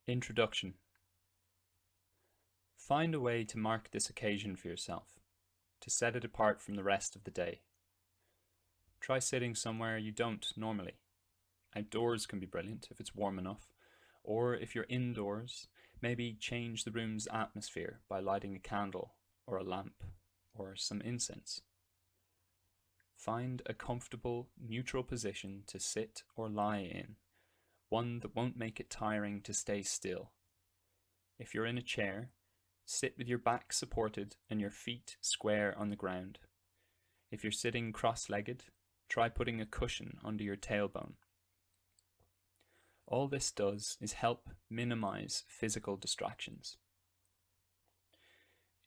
Introduction. Find a way to mark this occasion for yourself, to set it apart from the rest of the day. Try sitting somewhere you don't normally. Outdoors can be brilliant if it's warm enough, or if you're indoors, maybe change the room's atmosphere by lighting a candle or a lamp or some incense. Find a comfortable, neutral position to sit or lie in, one that won't make it tiring to stay still. If you're in a chair, sit with your back supported and your feet square on the ground. If you're sitting cross-legged, try putting a cushion under your tailbone. All this does is help minimize physical distractions.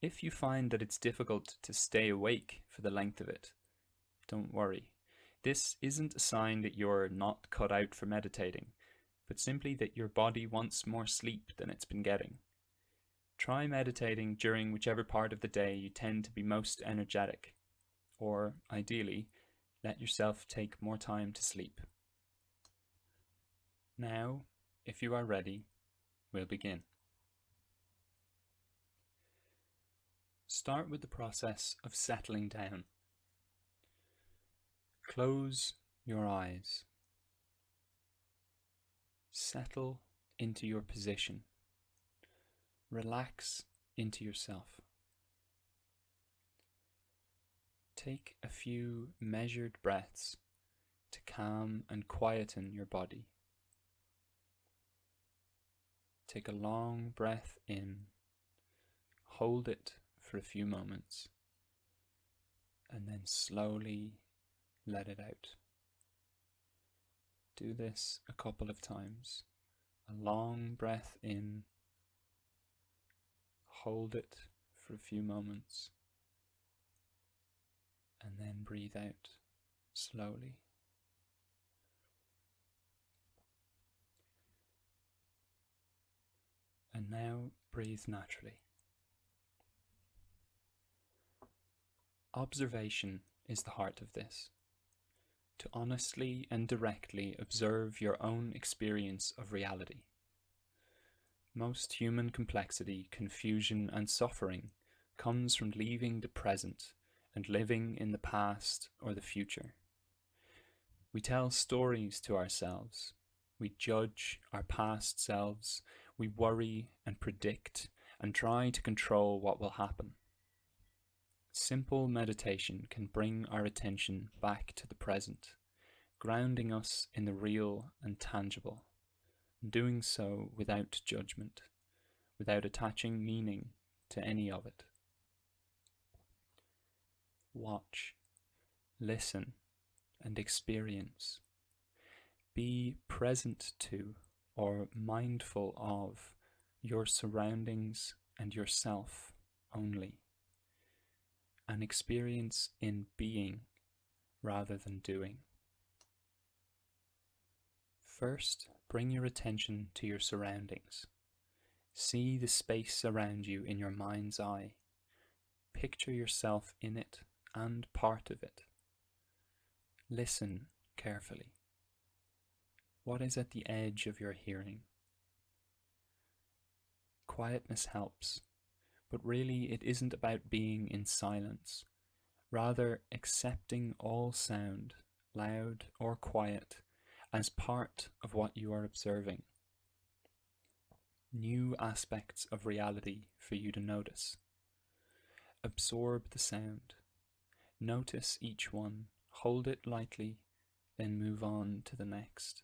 If you find that it's difficult to stay awake for the length of it, don't worry. This isn't a sign that you're not cut out for meditating, but simply that your body wants more sleep than it's been getting. Try meditating during whichever part of the day you tend to be most energetic, or ideally, let yourself take more time to sleep. Now, if you are ready, we'll begin. Start with the process of settling down. Close your eyes. Settle into your position. Relax into yourself. Take a few measured breaths to calm and quieten your body. Take a long breath in, hold it for a few moments, and then slowly let it out. Do this a couple of times. A long breath in, hold it for a few moments, and then breathe out slowly. And now breathe naturally. Observation is the heart of this. To honestly and directly observe your own experience of reality. Most human complexity, confusion, and suffering comes from leaving the present and living in the past or the future. We tell stories to ourselves. We judge our past selves. We worry and predict and try to control what will happen. Simple meditation can bring our attention back to the present, grounding us in the real and tangible, doing so without judgment, without attaching meaning to any of it. Watch, listen, and experience. Be present to or mindful of your surroundings and yourself only. An experience in being rather than doing. First, bring your attention to your surroundings. See the space around you in your mind's eye. Picture yourself in it and part of it. Listen carefully. What is at the edge of your hearing? Quietness helps, but really it isn't about being in silence. Rather, accepting all sound, loud or quiet, as part of what you are observing. New aspects of reality for you to notice. Absorb the sound. Notice each one, hold it lightly, then move on to the next.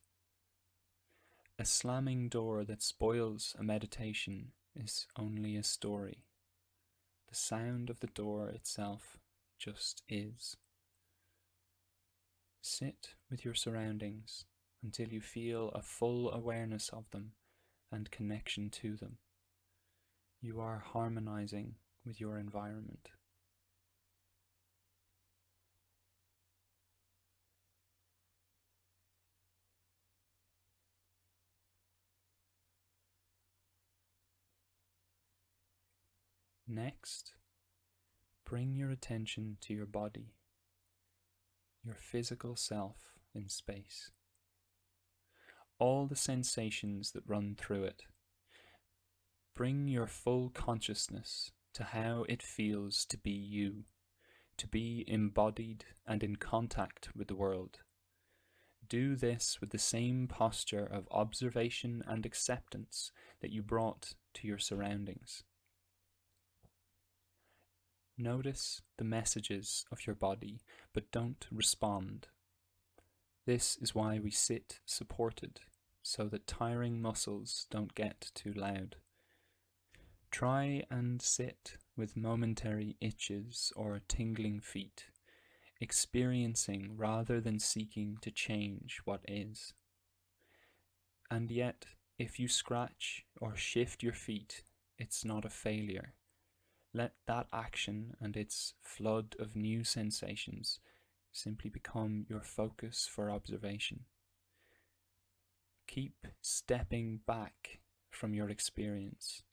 A slamming door that spoils a meditation is only a story. The sound of the door itself just is. Sit with your surroundings until you feel a full awareness of them and connection to them. You are harmonizing with your environment. Next, bring your attention to your body, your physical self in space. All the sensations that run through it, Bring your full consciousness to how it feels to be you, to be embodied and in contact with the world. Do this with the same posture of observation and acceptance that you brought to your surroundings. Notice the messages of your body, but don't respond. This is why we sit supported, so that tiring muscles don't get too loud. Try and sit with momentary itches or tingling feet, experiencing rather than seeking to change what is. And yet, if you scratch or shift your feet, it's not a failure. Let that action and its flood of new sensations simply become your focus for observation. Keep stepping back from your experience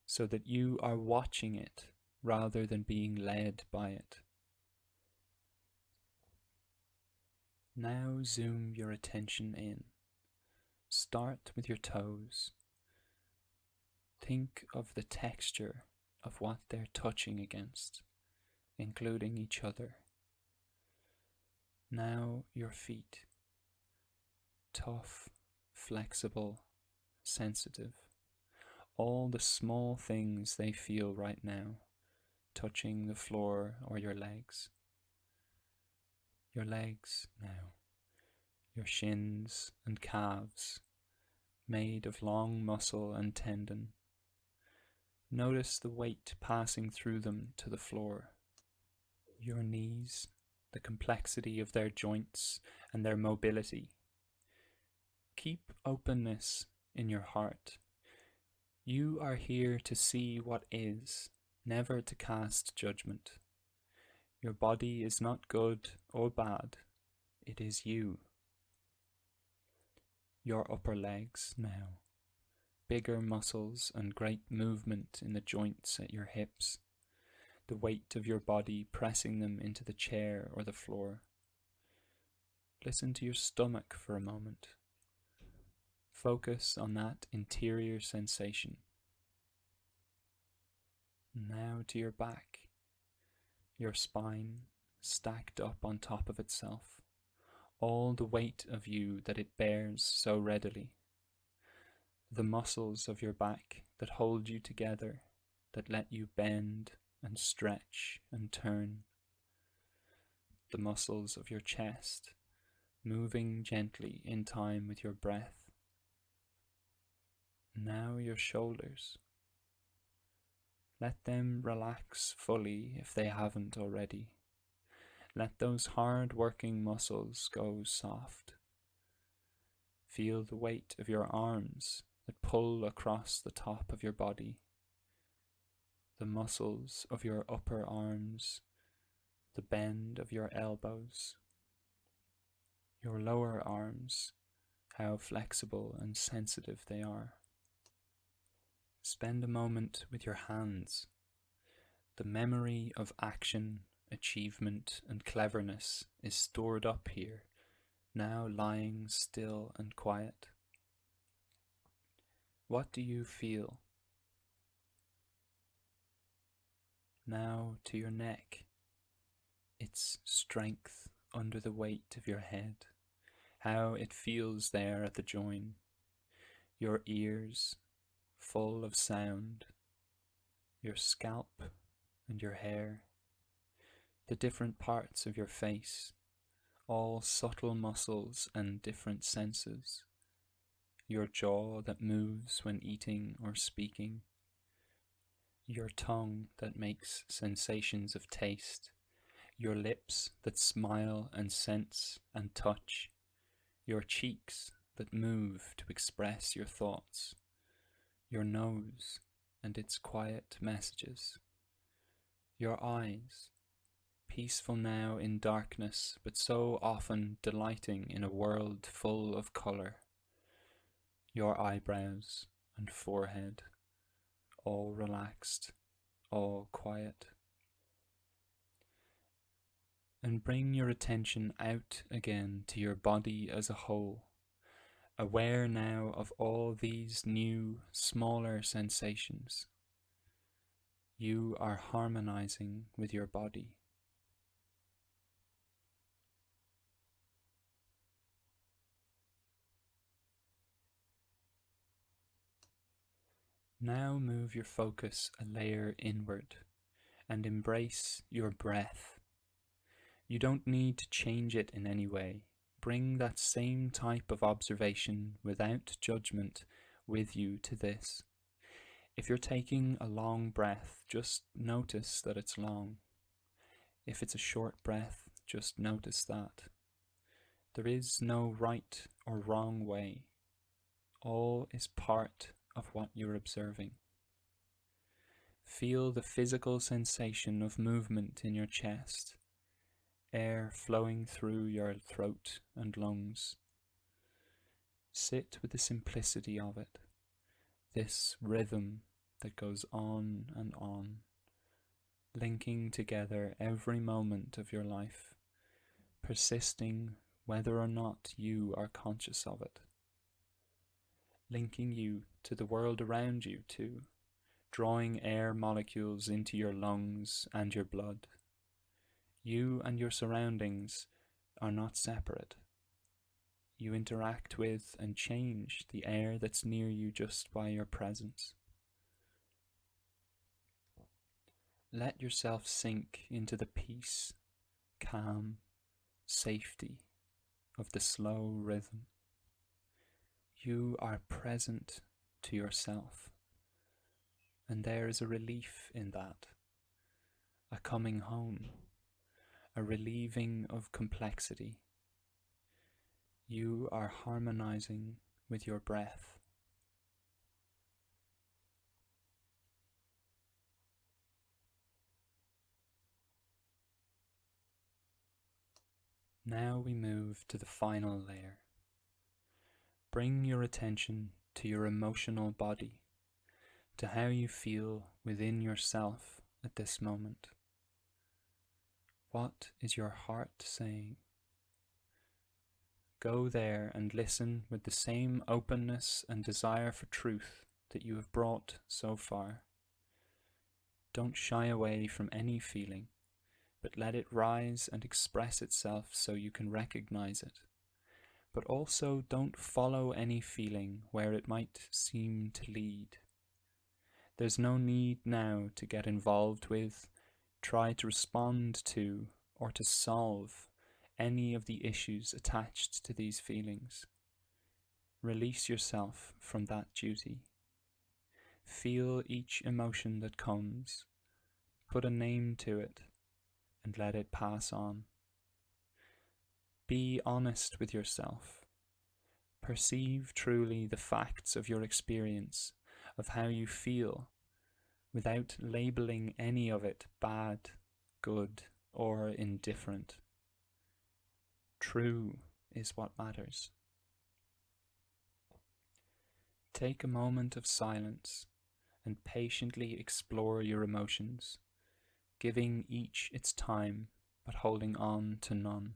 so that you are watching it rather than being led by it. Now zoom your attention in. Start with your toes. Think of the texture of what they're touching against, including each other. Now your feet. Tough, flexible, sensitive. All the small things they feel right now, touching the floor or your legs. Your legs now. Your shins and calves, made of long muscle and tendon. Notice the weight passing through them to the floor. Your knees, the complexity of their joints and their mobility. Keep openness in your heart. You are here to see what is, never to cast judgment. Your body is not good or bad. It is you. Your upper legs now. Bigger muscles and great movement in the joints at your hips. The weight of your body pressing them into the chair or the floor. Listen to your stomach for a moment. Focus on that interior sensation. Now to your back, your spine stacked up on top of itself, all the weight of you that it bears so readily. The muscles of your back that hold you together, that let you bend and stretch and turn. The muscles of your chest, moving gently in time with your breath. Now your shoulders. Let them relax fully if they haven't already. Let those hard-working muscles go soft. Feel the weight of your arms that pull across the top of your body. The muscles of your upper arms, the bend of your elbows. Your lower arms, how flexible and sensitive they are. Spend a moment with your hands. The memory of action, achievement, and cleverness is stored up here, now lying still and quiet. What do you feel? Now to your neck, its strength under the weight of your head, how it feels there at the join. Your ears, full of sound, your scalp and your hair, the different parts of your face, all subtle muscles and different senses, your jaw that moves when eating or speaking, your tongue that makes sensations of taste, your lips that smile and sense and touch, your cheeks that move to express your thoughts, your nose and its quiet messages, your eyes, peaceful now in darkness, but so often delighting in a world full of colour, your eyebrows and forehead, all relaxed, all quiet. And bring your attention out again to your body as a whole. Aware now of all these new, smaller sensations. You are harmonizing with your body. Now move your focus a layer inward and embrace your breath. You don't need to change it in any way. Bring that same type of observation without judgment with you to this. If you're taking a long breath, just notice that it's long. If it's a short breath, just notice that. There is no right or wrong way. All is part of what you're observing. Feel the physical sensation of movement in your chest, air flowing through your throat and lungs. Sit with the simplicity of it, this rhythm that goes on and on, linking together every moment of your life, persisting whether or not you are conscious of it, linking you to the world around you too, drawing air molecules into your lungs and your blood. You and your surroundings are not separate. You interact with and change the air that's near you just by your presence. Let yourself sink into the peace, calm, safety of the slow rhythm. You are present to yourself, and there is a relief in that, a coming home, a relieving of complexity. You are harmonizing with your breath. Now we move to the final layer. Bring your attention to your emotional body, to how you feel within yourself at this moment. What is your heart saying? Go there and listen with the same openness and desire for truth that you have brought so far. Don't shy away from any feeling, but let it rise and express itself so you can recognize it. But also don't follow any feeling where it might seem to lead. There's no need now to get involved with, try to respond to, or to solve any of the issues attached to these feelings. Release yourself from that duty. Feel each emotion that comes, put a name to it, and let it pass on. Be honest with yourself. Perceive truly the facts of your experience, of how you feel, without labeling any of it bad, good, or indifferent. True is what matters. Take a moment of silence and patiently explore your emotions, giving each its time but holding on to none.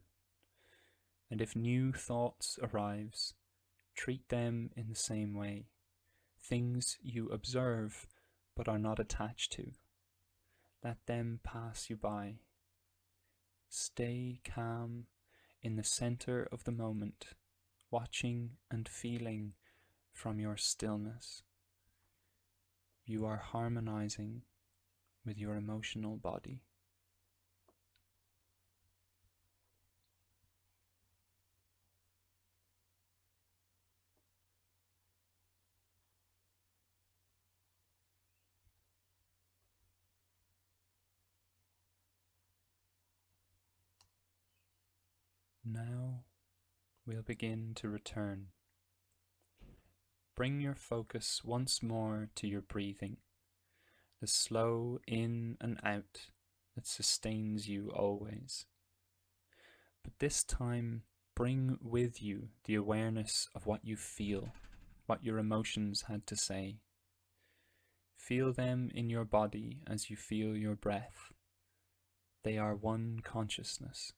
And if new thoughts arise, treat them in the same way, things you observe but are not attached to. Let them pass you by. Stay calm in the center of the moment, watching and feeling from your stillness. You are harmonizing with your emotional body. Now we'll begin to return. Bring your focus once more to your breathing, the slow in and out that sustains you always. But this time, bring with you the awareness of what you feel, what your emotions had to say. Feel them in your body as you feel your breath. They are one consciousness.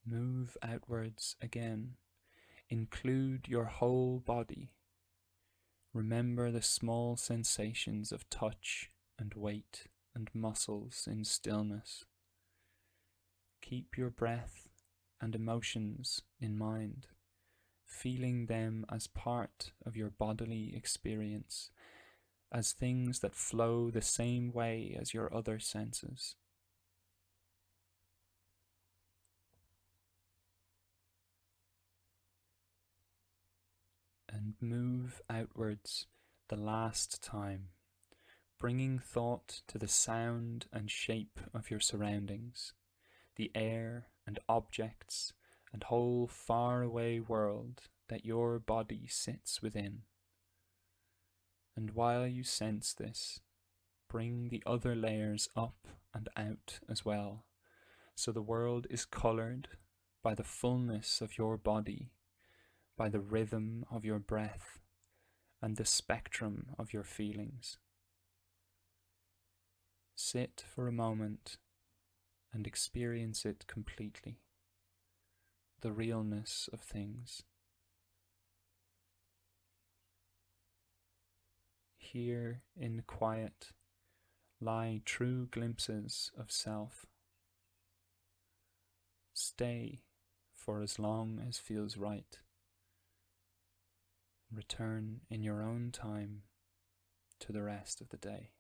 Move outwards again. Include your whole body. Remember the small sensations of touch and weight and muscles in stillness. Keep your breath and emotions in mind, feeling them as part of your bodily experience, as things that flow the same way as your other senses. And move outwards the last time, bringing thought to the sound and shape of your surroundings, the air and objects and whole faraway world that your body sits within. And while you sense this, bring the other layers up and out as well, so the world is coloured by the fullness of your body, by the rhythm of your breath, and the spectrum of your feelings. Sit for a moment and experience it completely, the realness of things. Here in quiet lie true glimpses of self. Stay for as long as feels right. Return in your own time to the rest of the day.